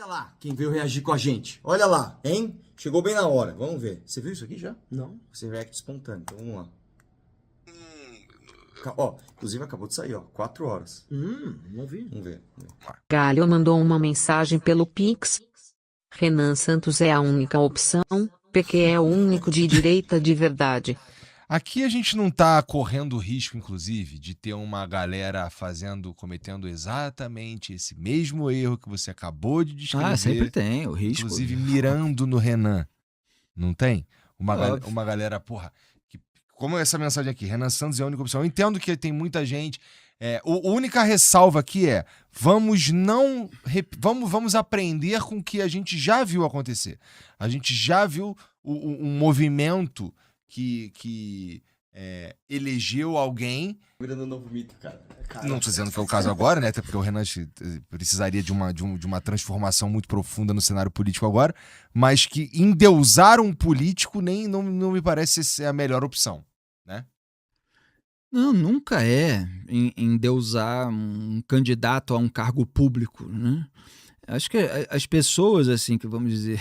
Olha lá quem veio reagir com a gente. Olha lá, hein? Chegou bem na hora. Vamos ver. Você viu isso aqui já? Não. Você react espontâneo. Então vamos lá. Ó, inclusive acabou de sair, ó. 4 horas. Não vi. Vamos ver. Galho mandou uma mensagem pelo Pix. Renan Santos é a única opção, PQ é o único de direita de verdade. Aqui a gente não tá correndo o risco, inclusive, de ter uma galera cometendo exatamente esse mesmo erro que você acabou de descrever. Sempre tem, o risco. Inclusive mirando no Renan. Não tem? Óbvio. Uma galera, porra, como essa mensagem aqui, Renan Santos é a única opção. Eu entendo que tem muita gente. A única ressalva aqui é: vamos aprender com o que a gente já viu acontecer. A gente já viu um movimento que elegeu alguém. Virando um novo mito, cara. Não estou dizendo que é o caso agora, né? Até porque o Renan precisaria de uma transformação muito profunda no cenário político agora, mas que endeusar um político não me parece ser a melhor opção, né? Não, nunca é endeusar um candidato a um cargo público, né? Acho que as pessoas, assim, que vamos dizer,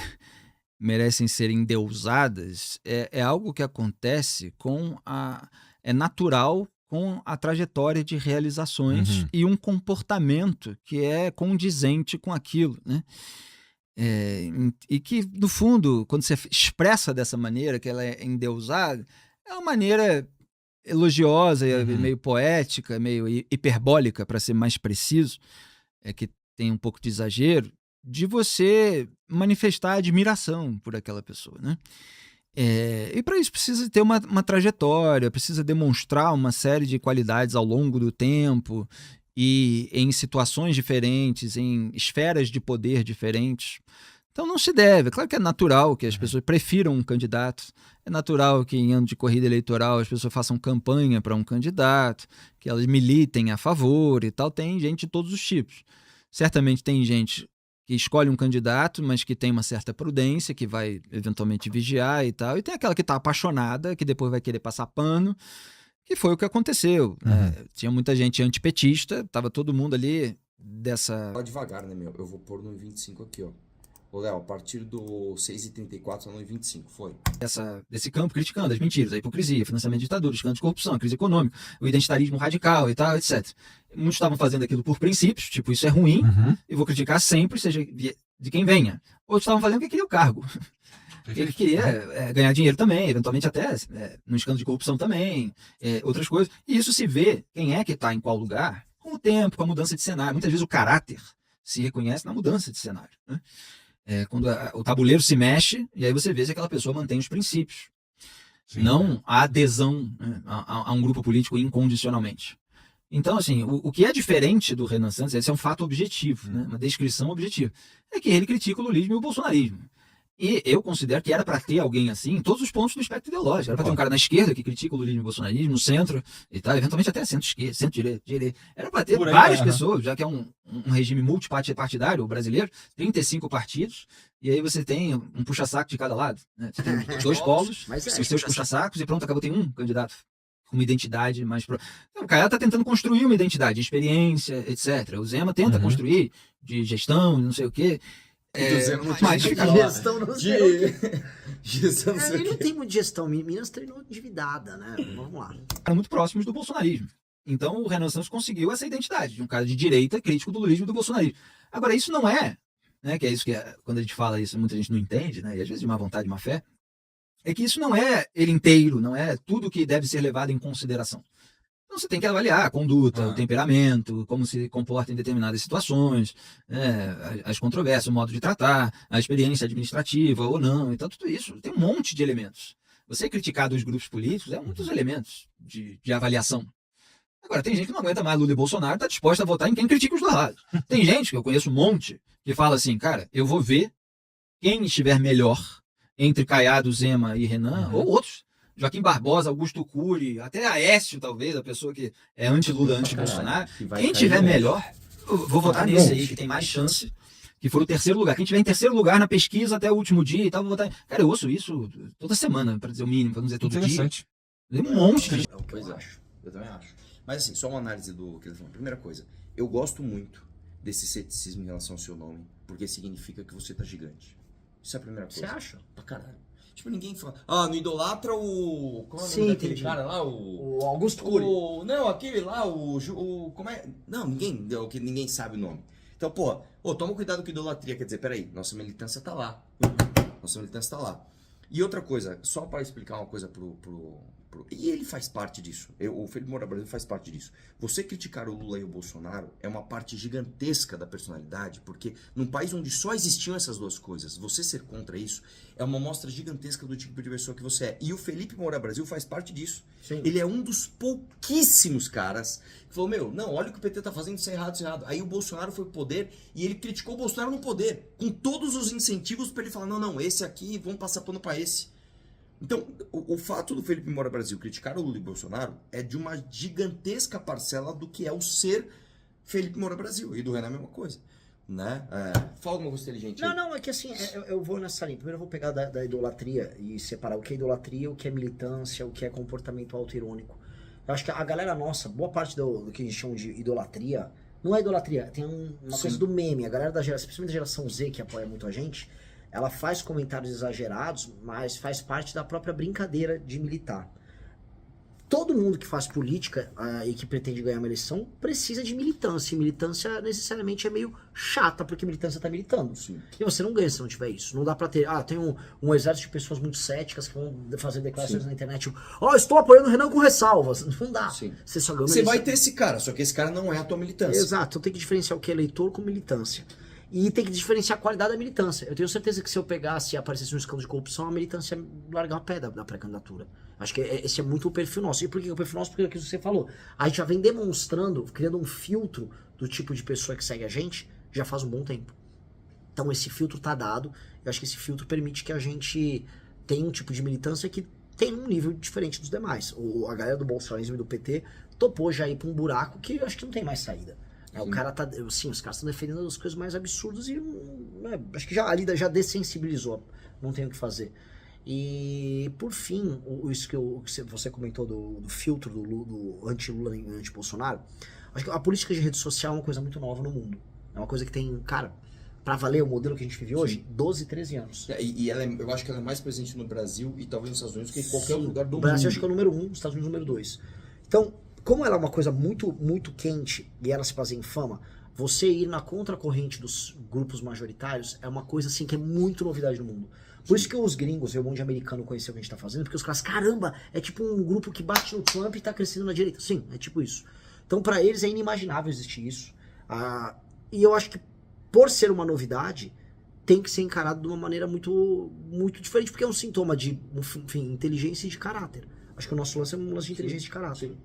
merecem ser endeusadas, é algo que acontece é natural com a trajetória de realizações e um comportamento que é condizente com aquilo, né? E que, no fundo, quando você expressa dessa maneira, que ela é endeusada, é uma maneira elogiosa, meio poética, meio hiperbólica, para ser mais preciso, que tem um pouco de exagero, de você manifestar admiração por aquela pessoa, né? E para isso precisa ter uma trajetória, precisa demonstrar uma série de qualidades ao longo do tempo e em situações diferentes, em esferas de poder diferentes. Então não se deve. Claro que é natural que as pessoas prefiram um candidato, é natural que em ano de corrida eleitoral as pessoas façam campanha para um candidato, que elas militem a favor e tal. Tem gente de todos os tipos. Certamente tem gente que escolhe um candidato, mas que tem uma certa prudência, que vai eventualmente vigiar e tal. E tem aquela que está apaixonada, que depois vai querer passar pano, que foi o que aconteceu. Tinha muita gente antipetista, estava todo mundo ali dessa... Vai devagar, né, meu? Eu vou pôr no 25 aqui, ó. Ô, Léo, a partir do 6h34 tá no 25, foi? Desse campo criticando as mentiras, a hipocrisia, financiamento de ditadura, escândalo de corrupção, crise econômica, o identitarismo radical e tal, etc. Muitos estavam fazendo aquilo por princípios, tipo, isso é ruim, e vou criticar sempre, seja de quem venha. Outros estavam fazendo porque queria o cargo. Ele queria ganhar dinheiro também, eventualmente até no escândalo de corrupção também, outras coisas. E isso se vê quem é que está em qual lugar com o tempo, com a mudança de cenário. Muitas vezes o caráter se reconhece na mudança de cenário, né? Quando o tabuleiro se mexe, e aí você vê se aquela pessoa mantém os princípios. Sim. Não a adesão, né, a um grupo político incondicionalmente. Então, assim, o que é diferente do Renan Santos, esse é um fato objetivo, né, uma descrição objetiva, é que ele critica o lulismo e o bolsonarismo. E eu considero que era para ter alguém assim em todos os pontos do espectro ideológico. Era para ter um cara na esquerda que critica o lulismo e o bolsonarismo, no centro e tal, eventualmente até centro-esquerda, centro-direita. Era para ter várias pessoas, já que é um regime multipartidário brasileiro, 35 partidos, e aí você tem um puxa-saco de cada lado. Né? Você tem 2 polos, os seus puxa-sacos, e pronto, acabou, tem um candidato com uma identidade mais... Então, o cara está tentando construir uma identidade, de experiência, etc. O Zema tenta construir de gestão, não sei o quê. Mas gestão não sei. Gestão não sei Ele não tem muito gestão. Minas terminou endividada, né? Vamos lá. Eram muito próximos do bolsonarismo. Então o Renan Santos conseguiu essa identidade de um cara de direita crítico do lulismo e do bolsonarismo. Agora, isso não é, né? Que é isso que quando a gente fala isso, muita gente não entende, né? E às vezes de má vontade, de má fé, é que isso não é ele inteiro, não é tudo que deve ser levado em consideração. Então você tem que avaliar a conduta, o temperamento, como se comporta em determinadas situações, as controvérsias, o modo de tratar, a experiência administrativa ou não. Então tudo isso tem um monte de elementos. Você criticar dos grupos políticos é um dos elementos de avaliação. Agora, tem gente que não aguenta mais Lula e Bolsonaro, está disposta a votar em quem critica os dois lados. Tem gente, que eu conheço um monte, que fala assim, cara, eu vou ver quem estiver melhor entre Caiado, Zema e Renan, ou outros. Joaquim Barbosa, Augusto Cury, até Aécio, talvez, a pessoa que é anti-Lula, anti-Bolsonaro. Quem tiver melhor, eu vou votar nesse aí, que tem mais chance, que for o terceiro lugar. Quem tiver em terceiro lugar na pesquisa até o último dia e tal, vou votar. Cara, eu ouço isso toda semana, para dizer o mínimo, para não dizer todo dia. Tem um monte de... Pois é, eu também acho. Mas assim, só uma análise do que ele falou. Primeira coisa, eu gosto muito desse ceticismo em relação ao seu nome, porque significa que você tá gigante. Isso é a primeira coisa. Você acha? Pra caralho. Tipo, ninguém fala, não idolatra o... Qual é o Sim, nome daquele entendi. cara lá? O Augusto Cury. Não, aquele lá, como é? Não, ninguém sabe o nome. Então, toma cuidado com idolatria. Quer dizer, peraí, nossa militância tá lá. Nossa militância tá lá. E outra coisa, só para explicar uma coisa e ele faz parte disso. O Felipe Moura Brasil faz parte disso. Você criticar o Lula e o Bolsonaro é uma parte gigantesca da personalidade, porque num país onde só existiam essas duas coisas, você ser contra isso é uma amostra gigantesca do tipo de pessoa que você é. E o Felipe Moura Brasil faz parte disso. Sim. Ele é um dos pouquíssimos caras que falou, não, olha o que o PT tá fazendo, isso é errado, isso é errado. Aí o Bolsonaro foi pro poder e ele criticou o Bolsonaro no poder, com todos os incentivos para ele falar, não, esse aqui, vamos passar pano para esse. Então, o fato do Felipe Moura Brasil criticar o Lula e o Bolsonaro é de uma gigantesca parcela do que é o ser Felipe Moura Brasil. E do Renan é a mesma coisa, né? Fala alguma coisa inteligente aí. Não, é que assim, eu vou nessa linha. Primeiro eu vou pegar da idolatria e separar o que é idolatria, o que é militância, o que é comportamento autoirônico. Eu acho que a galera nossa, boa parte do que a gente chama de idolatria, não é idolatria, tem uma coisa do meme. A galera da geração, principalmente da geração Z, que apoia muito a gente, ela faz comentários exagerados, mas faz parte da própria brincadeira de militar. Todo mundo que faz política e que pretende ganhar uma eleição precisa de militância. E militância necessariamente é meio chata, porque militância tá militando. Sim. E você não ganha se não tiver isso. Não dá pra ter... tem um exército de pessoas muito céticas que vão fazer declarações na internet. Tipo, estou apoiando o Renan com ressalvas. Não dá. Sim. Você só ganha uma Você vai eleição. ter esse cara, só que esse cara não é a tua militância. Exato. Então tem que diferenciar o que é eleitor com militância. E tem que diferenciar a qualidade da militância. Eu tenho certeza que se eu pegasse e aparecesse um escândalo de corrupção, a militância ia largar o pé da pré-candidatura. Acho que esse é muito o perfil nosso. E por que o perfil nosso? Porque é o que você falou. A gente já vem demonstrando, criando um filtro do tipo de pessoa que segue a gente, já faz um bom tempo. Então esse filtro tá dado. Eu acho que esse filtro permite que a gente tenha um tipo de militância que tem um nível diferente dos demais. A galera do bolsonarismo e do PT topou já ir pra um buraco que eu acho que não tem mais saída. O cara tá. Sim, os caras estão defendendo as coisas mais absurdas e acho que ali já dessensibilizou. Não tem o que fazer. E por fim, isso que você comentou do filtro do anti-Lula e anti-Bolsonaro, acho que a política de rede social é uma coisa muito nova no mundo. É uma coisa que tem, cara, pra valer o modelo que a gente vive hoje, 12, 13 anos. E eu acho que ela é mais presente no Brasil e talvez nos Estados Unidos que em qualquer outro lugar do mundo. O Brasil acho que é o número 1, os Estados Unidos é o número 2. Então, como ela é uma coisa muito, muito quente e ela se baseia em fama, você ir na contracorrente dos grupos majoritários é uma coisa assim que é muito novidade no mundo. Por isso que os gringos e o mundo americano conheceu o que a gente tá fazendo, porque os caras, caramba, é tipo um grupo que bate no Trump e tá crescendo na direita. Sim, é tipo isso. Então pra eles é inimaginável existir isso. E eu acho que por ser uma novidade, tem que ser encarado de uma maneira muito, muito diferente, porque é um sintoma de, enfim, inteligência e de caráter. Acho que o nosso lance é um lance de inteligência e de caráter. Sim.